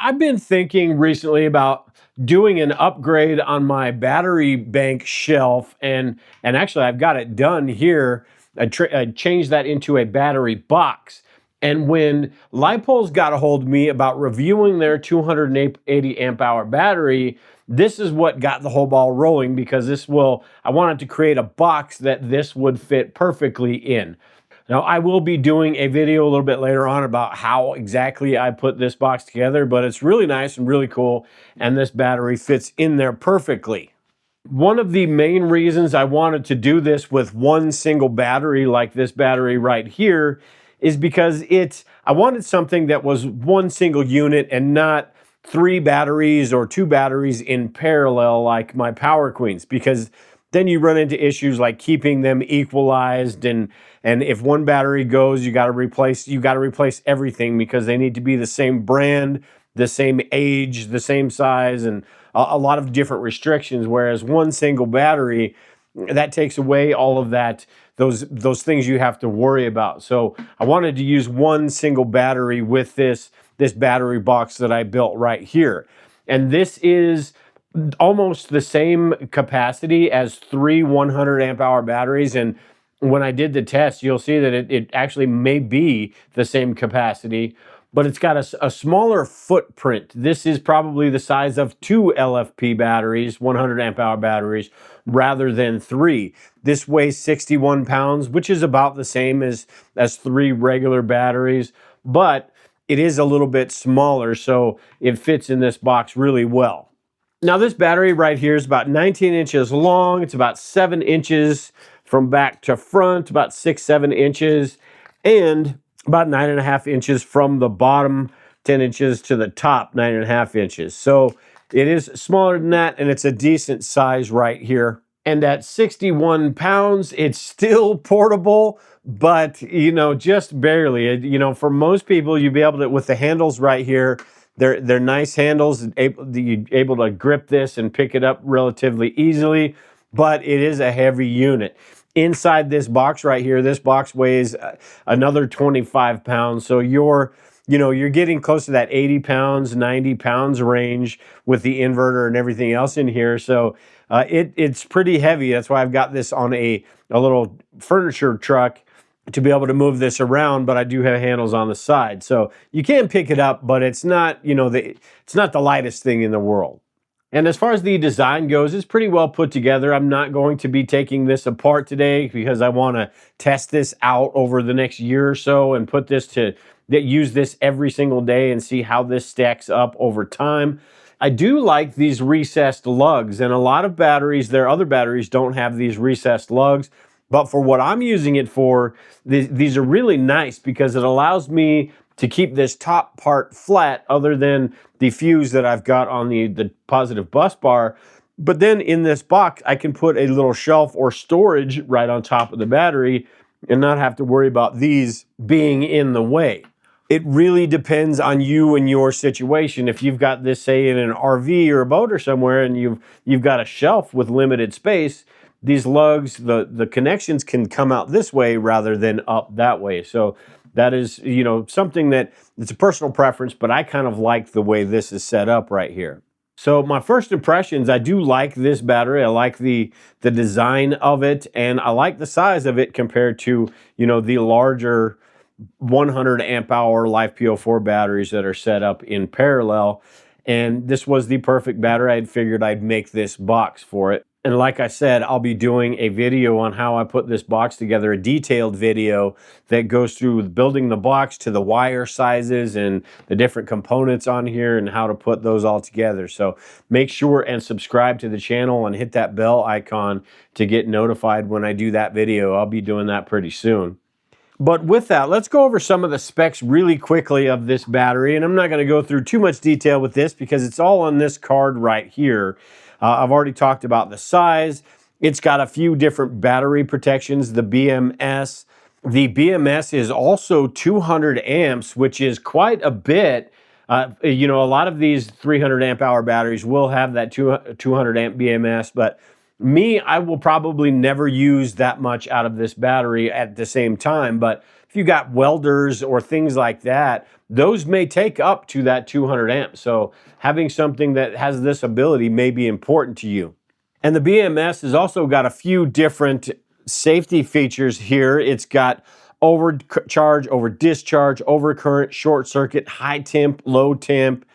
I've been thinking recently about doing an upgrade on my battery bank shelf, and actually I've got it done here. I changed that into a battery box. And when LiPULS got a hold of me about reviewing their 280 amp hour battery, this is what got the whole ball rolling, because I wanted to create a box that this would fit perfectly in. Now, I will be doing a video a little bit later on about how exactly I put this box together, but it's really nice and really cool, and this battery fits in there perfectly. One of the main reasons I wanted to do this with one single battery, like this battery right here, is because I wanted something that was one single unit and not three batteries or two batteries in parallel like my Power Queens, because then you run into issues like keeping them equalized, and if one battery goes, you got to replace everything, because they need to be the same brand, the same age, the same size, and a lot of different restrictions. Whereas one single battery, that takes away all of that, those things you have to worry about. So I wanted to use one single battery with this battery box that I built right here. And this is almost the same capacity as three 100 amp hour batteries. And when I did the test, you'll see that it actually may be the same capacity, but it's got a smaller footprint. This is probably the size of two LFP batteries, 100 amp hour batteries, rather than three. This weighs 61 pounds, which is about the same as three regular batteries, but it is a little bit smaller, so it fits in this box really well. Now, this battery right here is about 19 inches long. It's about 7 inches from back to front, about 6-7 inches, and about 9.5 inches from the bottom, 10 inches to the top, 9.5 inches. So it is smaller than that, and it's a decent size right here. And at 61 pounds, it's still portable, but, just barely. For most people, you'd be able to, with the handles right here, they're nice handles, you're able to grip this and pick it up relatively easily, but it is a heavy unit. Inside this box right here, this box weighs another 25 pounds. So you're getting close to that 80 pounds, 90 pounds range with the inverter and everything else in here. So it's pretty heavy. That's why I've got this on a little furniture truck to be able to move this around, but I do have handles on the side. So you can pick it up, but it's not, it's not the lightest thing in the world. And as far as the design goes, it's pretty well put together. I'm not going to be taking this apart today because I want to test this out over the next year or so and use this every single day and see how this stacks up over time. I do like these recessed lugs, and a lot of batteries, their other batteries don't have these recessed lugs. But for what I'm using it for, these are really nice because it allows me to keep this top part flat, other than the fuse that I've got on the positive bus bar. But then in this box, I can put a little shelf or storage right on top of the battery and not have to worry about these being in the way. It really depends on you and your situation. If you've got this, say, in an RV or a boat or somewhere, and you've got a shelf with limited space, these lugs, the connections can come out this way rather than up that way. So that is, something that it's a personal preference, but I kind of like the way this is set up right here. So my first impressions, I do like this battery. I like the design of it, and I like the size of it compared to, the larger 100 amp hour LiFePO4 batteries that are set up in parallel. And this was the perfect battery. I'd figured I'd make this box for it. And like I said, I'll be doing a video on how I put this box together, a detailed video that goes through building the box to the wire sizes and the different components on here and how to put those all together. So make sure and subscribe to the channel and hit that bell icon to get notified when I do that video. I'll be doing that pretty soon. But with that, let's go over some of the specs really quickly of this battery. And I'm not going to go through too much detail with this because it's all on this card right here. I've already talked about the size. It's got a few different battery protections, the BMS. The BMS is also 200 amps, which is quite a bit. A lot of these 300 amp hour batteries will have that 200 amp BMS, but I will probably never use that much out of this battery at the same time, but if you got welders or things like that, those may take up to that 200 amps. So having something that has this ability may be important to you. And the BMS has also got a few different safety features here. It's got overcharge, over discharge, overcurrent, short circuit, high temp, low temp.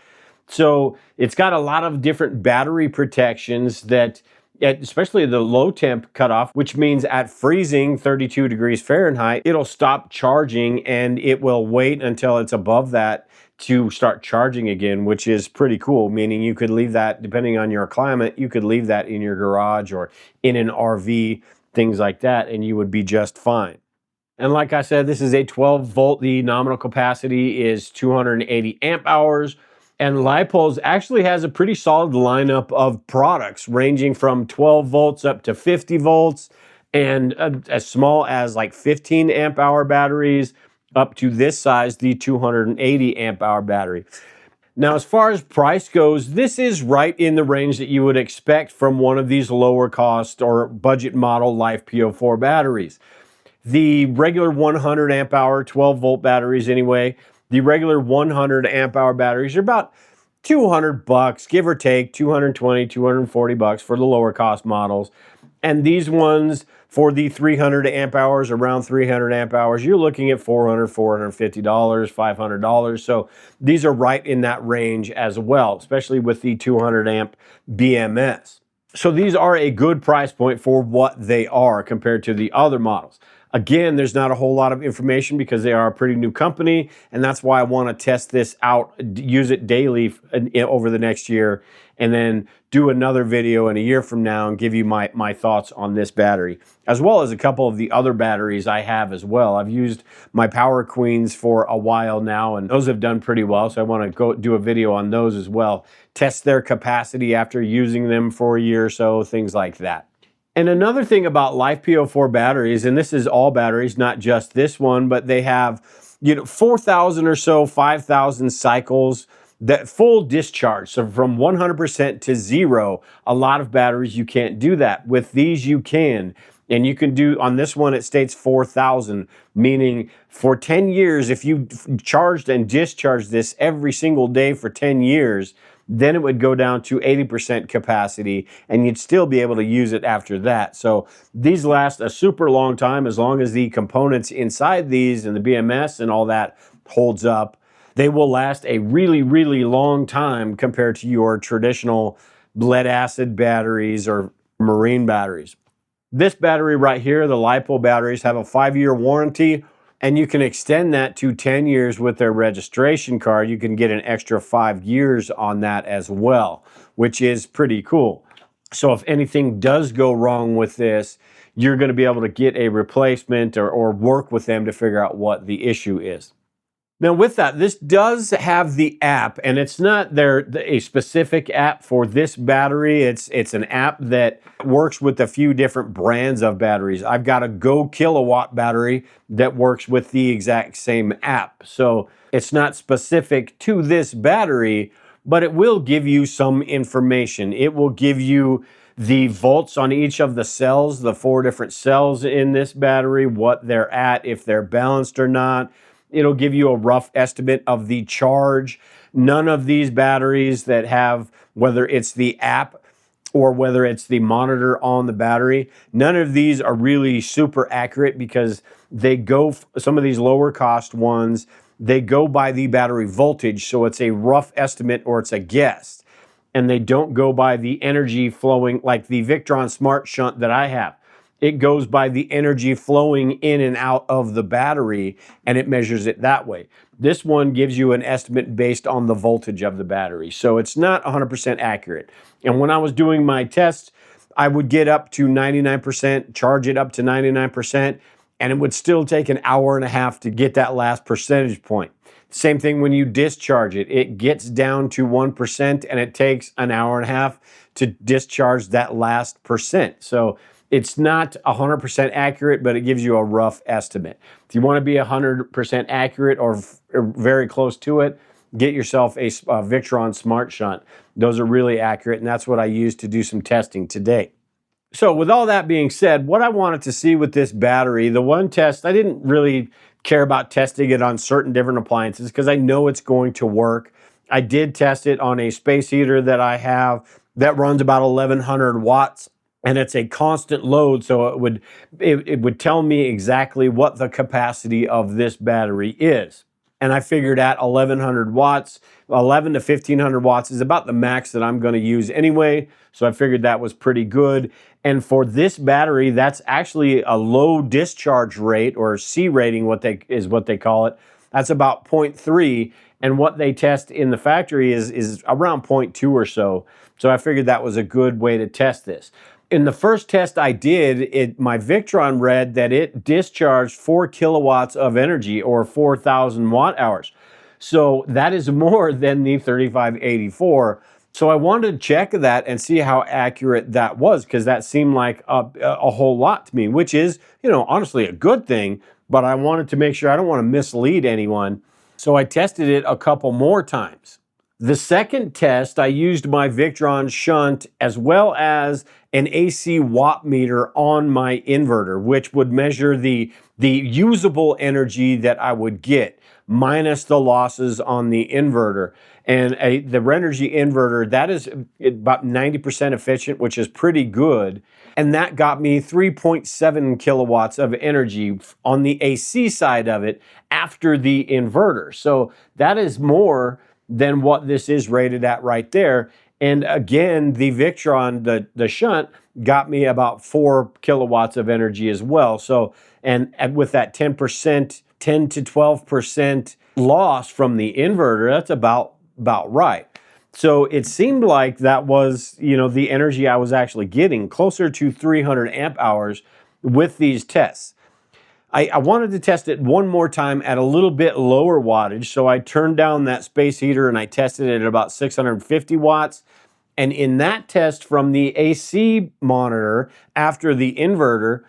So it's got a lot of different battery protections that, especially the low temp cutoff, which means at freezing 32 degrees Fahrenheit, it'll stop charging and it will wait until it's above that to start charging again, which is pretty cool. Meaning you could leave that, depending on your climate, you could leave that in your garage or in an RV, things like that, and you would be just fine. And like I said, this is a 12 volt. The nominal capacity is 280 amp hours. And LiPULS actually has a pretty solid lineup of products ranging from 12 volts up to 50 volts and as small as like 15 amp hour batteries up to this size, the 280 amp hour battery. Now, as far as price goes, this is right in the range that you would expect from one of these lower cost or budget model LiFePO4 batteries. The regular 100 amp hour, 12 volt batteries anyway, the regular 100 amp hour batteries are about 200 bucks, give or take, 220, 240 bucks for the lower cost models. And these ones for the 300 amp hours, around 300 amp hours, you're looking at $400, $450, $500. So these are right in that range as well, especially with the 200 amp BMS. So these are a good price point for what they are compared to the other models. Again, there's not a whole lot of information because they are a pretty new company, and that's why I want to test this out, use it daily over the next year, and then do another video in a year from now and give you my thoughts on this battery, as well as a couple of the other batteries I have as well. I've used my Power Queens for a while now, and those have done pretty well, so I want to go do a video on those as well. Test their capacity after using them for a year or so, things like that. And another thing about LiFePO4 batteries, and this is all batteries, not just this one, but they have, 4,000 or so, 5,000 cycles, that full discharge. So from 100% to zero, a lot of batteries you can't do that. With these you can. And you can do, on this one it states 4,000, meaning for 10 years, if you charged and discharged this every single day for 10 years, then it would go down to 80% capacity and you'd still be able to use it after that. So these last a super long time, as long as the components inside these and the BMS and all that holds up. They will last a really, really long time compared to your traditional lead acid batteries or marine batteries. This battery right here, the LiPo batteries, have a 5-year warranty, and you can extend that to 10 years with their registration card. You can get an extra 5 years on that as well, which is pretty cool. So if anything does go wrong with this, you're going to be able to get a replacement or work with them to figure out what the issue is. Now with that, this does have the app, and it's not a specific app for this battery. It's an app that works with a few different brands of batteries. I've got a Go Kilowatt battery that works with the exact same app. So it's not specific to this battery, but it will give you some information. It will give you the volts on each of the cells, the 4 different cells in this battery, what they're at, if they're balanced or not. It'll give you a rough estimate of the charge. None of these batteries that have, whether it's the app or whether it's the monitor on the battery, none of these are really super accurate because they go, some of these lower cost ones, they go by the battery voltage. So it's a rough estimate or it's a guess. And they don't go by the energy flowing like the Victron Smart Shunt that I have. It goes by the energy flowing in and out of the battery, and it measures it that way. This one gives you an estimate based on the voltage of the battery, so it's not 100% accurate. And when I was doing my tests, I would get up to 99%, charge it up to 99%, and it would still take an hour and a half to get that last percentage point. Same thing when you discharge it. It gets down to 1%, and it takes an hour and a half to discharge that last percent. So it's not 100% accurate, but it gives you a rough estimate. If you want to be 100% accurate or very close to it, get yourself a Victron Smart Shunt. Those are really accurate, and that's what I used to do some testing today. So with all that being said, what I wanted to see with this battery, the one test, I didn't really care about testing it on certain different appliances because I know it's going to work. I did test it on a space heater that I have that runs about 1100 watts, and it's a constant load, so it would tell me exactly what the capacity of this battery is. And I figured at 1100 watts, 11 to 1500 watts is about the max that I'm going to use anyway. So I figured that was pretty good. And for this battery, that's actually a low discharge rate, or C rating, what they call it. That's about 0.3. And what they test in the factory is around 0.2 or so. So I figured that was a good way to test this. In the first test I did, my Victron read that it discharged 4 kilowatts of energy, or 4,000 watt hours. So that is more than the 3584. So I wanted to check that and see how accurate that was, because that seemed like a whole lot to me, which is, honestly a good thing, but I wanted to make sure I don't want to mislead anyone. So I tested it a couple more times. The second test, I used my Victron shunt as well as an AC watt meter on my inverter, which would measure the usable energy that I would get minus the losses on the inverter. And the Renogy inverter, that is about 90% efficient, which is pretty good. And that got me 3.7 kilowatts of energy on the AC side of it after the inverter. So that is more than what this is rated at right there. And again, the Victron, the shunt, got me about 4 kilowatts of energy as well. So, and with that 10%, 10 to 12% loss from the inverter, that's about right. So it seemed like that was, the energy I was actually getting, closer to 300 amp hours with these tests. I wanted to test it one more time at a little bit lower wattage, so I turned down that space heater and I tested it at about 650 watts. And in that test from the AC monitor after the inverter,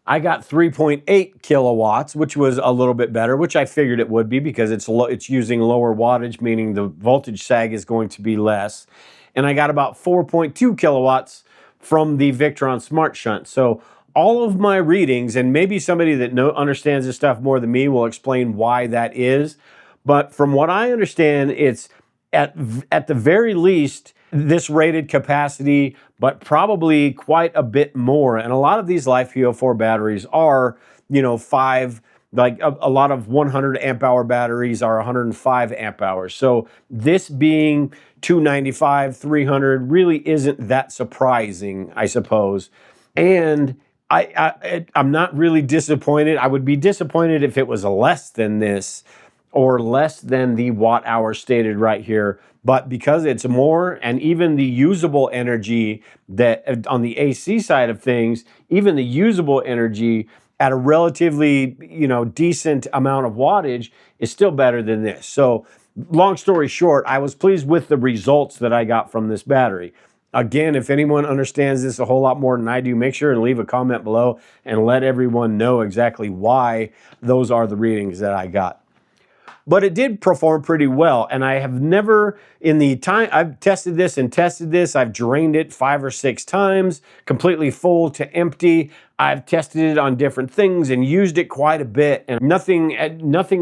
I got 3.8 kilowatts, which was a little bit better, which I figured it would be because it's using lower wattage, meaning the voltage sag is going to be less. And I got about 4.2 kilowatts from the Victron Smart Shunt. So all of my readings, and maybe somebody that understands this stuff more than me will explain why that is, but from what I understand, it's at the very least this rated capacity, but probably quite a bit more. And a lot of these LiPUL4 batteries are, five, like a lot of 100 amp hour batteries are 105 amp hours. So this being 295, 300 really isn't that surprising, I suppose. And I'm not really disappointed. I would be disappointed if it was less than this, or less than the watt hour stated right here. But because it's more, and even the usable energy that on the AC side of things, even the usable energy at a relatively, decent amount of wattage is still better than this. So long story short, I was pleased with the results that I got from this battery. Again, if anyone understands this a whole lot more than I do, make sure and leave a comment below and let everyone know exactly why those are the readings that I got. But it did perform pretty well, and I have never, in the time I've tested this, I've drained it 5 or 6 times, completely full to empty. I've tested it on different things and used it quite a bit, and nothing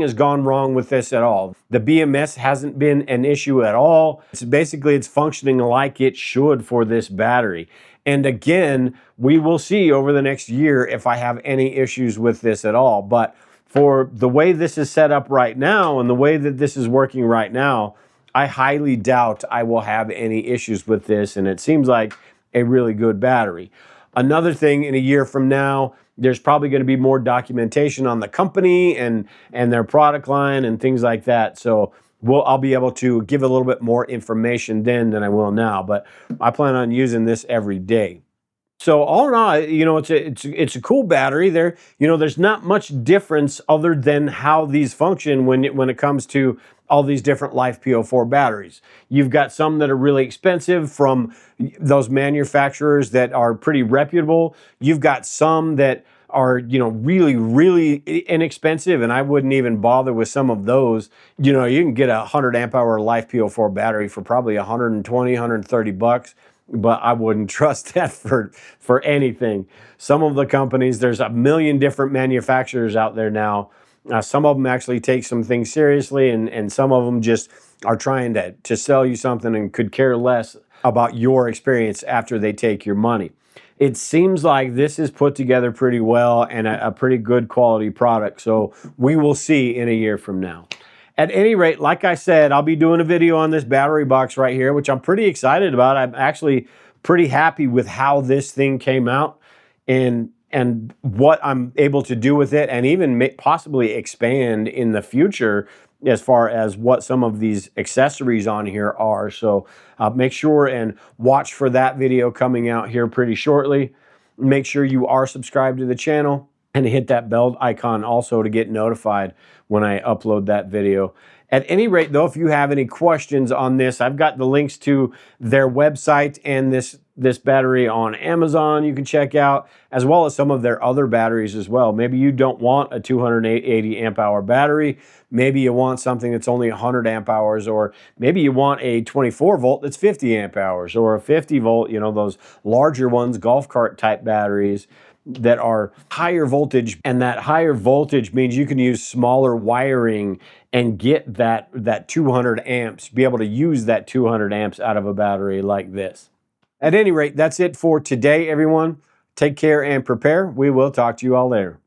has gone wrong with this at all. The BMS hasn't been an issue at all. It's functioning like it should for this battery. And again, we will see over the next year if I have any issues with this at all. But for the way this is set up right now and the way that this is working right now, I highly doubt I will have any issues with this, and it seems like a really good battery. Another thing, in a year from now, there's probably going to be more documentation on the company and their product line and things like that. So I'll be able to give a little bit more information then than I will now, but I plan on using this every day. So all in all, it's a cool battery. There's not much difference other than how these function when it comes to all these different LiPUL4 batteries. You've got some that are really expensive from those manufacturers that are pretty reputable. You've got some that are, really, really inexpensive, and I wouldn't even bother with some of those. You can get a 100 amp hour LiPUL4 battery for probably 120, 130 bucks. But I wouldn't trust that for anything. Some of the companies, there's a million different manufacturers out there now, Some of them actually take some things seriously, and some of them just are trying to sell you something and could care less about your experience after they take your money. It seems like this is put together pretty well and a pretty good quality product. So we will see in a year from now. At any rate, like I said, I'll be doing a video on this battery box right here, which I'm pretty excited about. I'm actually pretty happy with how this thing came out and what I'm able to do with it, and even possibly expand in the future as far as what some of these accessories on here are. So make sure and watch for that video coming out here pretty shortly. Make sure you are subscribed to the channel and hit that bell icon also to get notified when I upload that video. At any rate, though, if you have any questions on this, I've got the links to their website and this battery on Amazon you can check out, as well as some of their other batteries as well. Maybe you don't want a 280 amp hour battery. Maybe you want something that's only 100 amp hours, or maybe you want a 24 volt that's 50 amp hours, or a 50 volt, you know, those larger ones, golf cart type batteries that are higher voltage, and that higher voltage means you can use smaller wiring and get that 200 amps, be able to use that 200 amps out of a battery like this. At any rate, that's it for today, everyone. Take care and prepare. We will talk to you all later.